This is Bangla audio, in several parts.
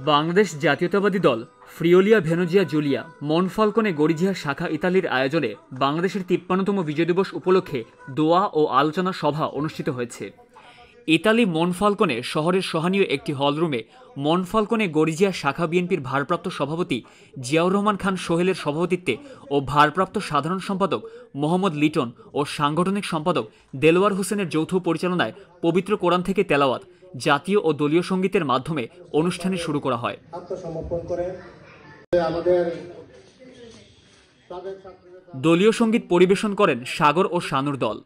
বাংলাদেশ জাতীয়তাবাদী দল ফ্রিওলিয়া ভেনেজুয়া জুলিয়া মনফালকনে গরিজিয়া শাখা ইতালির আয়োজনে বাংলাদেশের ৫৩তম বিজয় দিবস উপলক্ষে দোয়া ও আলোচনা সভা অনুষ্ঠিত হয়েছে। ইতালি মনফালকনে শহরের সহনীয় একটি হলরুমে মনফালকনে গরিজিয়া শাখা বিএনপির ভারপ্রাপ্ত সভাপতি জিয়াউর রহমান খান সোহেলের সভাপতিত্বে ও ভারপ্রাপ্ত সাধারণ সম্পাদক মোহাম্মদ লিটন ও সাংগঠনিক সম্পাদক দেলোয়ার হোসেনের যৌথ পরিচালনায় পবিত্র কোরআন থেকে তেলাওয়াত, জাতীয় ও দলীয় সঙ্গীতের মাধ্যমে অনুষ্ঠানে শুরু করা হয়। দলীয় সঙ্গীত পরিবেশন করেন সাগর ও শানুর দল।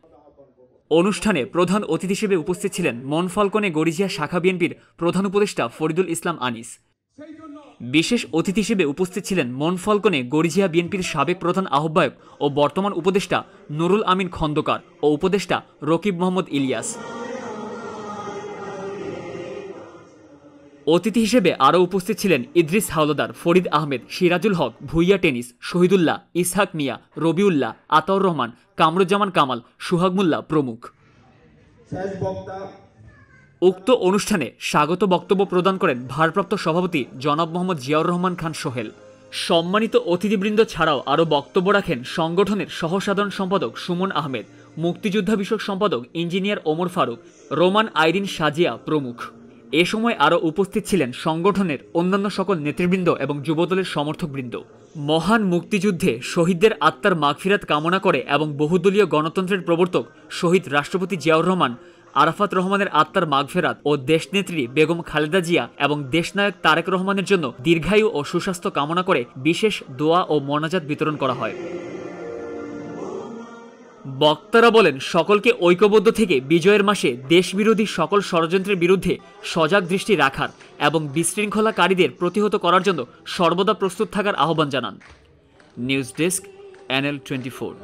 অনুষ্ঠানে প্রধান অতিথি হিসেবে উপস্থিত ছিলেন মনফালকনে গরিজিয়া শাখা বিএনপির প্রধান উপদেষ্টা ফরিদুল ইসলাম আনিস। বিশেষ অতিথি হিসেবে উপস্থিত ছিলেন মনফালকনে গরিজিয়া বিএনপির সাবেক প্রধান আহ্বায়ক ও বর্তমান উপদেষ্টা নুরুল আমিন খন্দকার ও উপদেষ্টা রকিব মোহাম্মদ ইলিয়াস। অতিথি হিসেবে আরও উপস্থিত ছিলেন ইদ্রিস হাওলাদার, ফরিদ আহমেদ, সিরাজুল হক, ভুইয়া টেনিস, শহীদুল্লাহ, ইসহাক মিয়া, রবিউল্লাহ, আতাউর রহমান, কামরুজ্জামান কামাল, সুহাগ মোল্লা প্রমুখ। উক্ত অনুষ্ঠানে স্বাগত বক্তব্য প্রদান করেন ভারপ্রাপ্ত সভাপতি জনাব মোহাম্মদ জিয়াউর রহমান খান সোহেল। সম্মানিত অতিথিবৃন্দ ছাড়াও আরও বক্তব্য রাখেন সংগঠনের সহসাধারণ সম্পাদক সুমন আহমেদ, মুক্তিযোদ্ধা বিষয়ক সম্পাদক ইঞ্জিনিয়ার ওমর ফারুক, রোমান আইরিন সাজিয়া প্রমুখ। এ সময় আরও উপস্থিত ছিলেন সংগঠনের অন্যান্য সকল নেতৃবৃন্দ এবং যুবদলের সমর্থকবৃন্দ। মহান মুক্তিযুদ্ধে শহীদদের আত্মার মাগফিরাত কামনা করে এবং বহুদলীয় গণতন্ত্রের প্রবর্তক শহীদ রাষ্ট্রপতি জিয়াউর রহমান, আরাফাত রহমানের আত্মার মাগফিরাত ও দেশনেত্রী বেগম খালেদা জিয়া এবং দেশনায়ক তারেক রহমানের জন্য দীর্ঘায়ু ও সুস্বাস্থ্য কামনা করে বিশেষ দোয়া ও মোনাজাত বিতরণ করা হয়। বক্তারা বলেন, সকলকে ঐক্যবদ্ধ থেকে বিজয়ের মাসে দেশবিরোধী সকল ষড়যন্ত্রের বিরুদ্ধে সজাগ দৃষ্টি রাখার এবং বিশৃঙ্খলাকারীদের প্রতিহত করার জন্য সর্বদা প্রস্তুত থাকার আহ্বান জানান। News desk, NL24।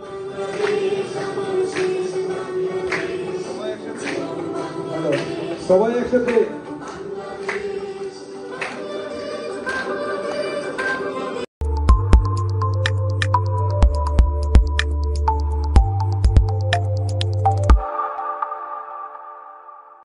সবাই একসাথে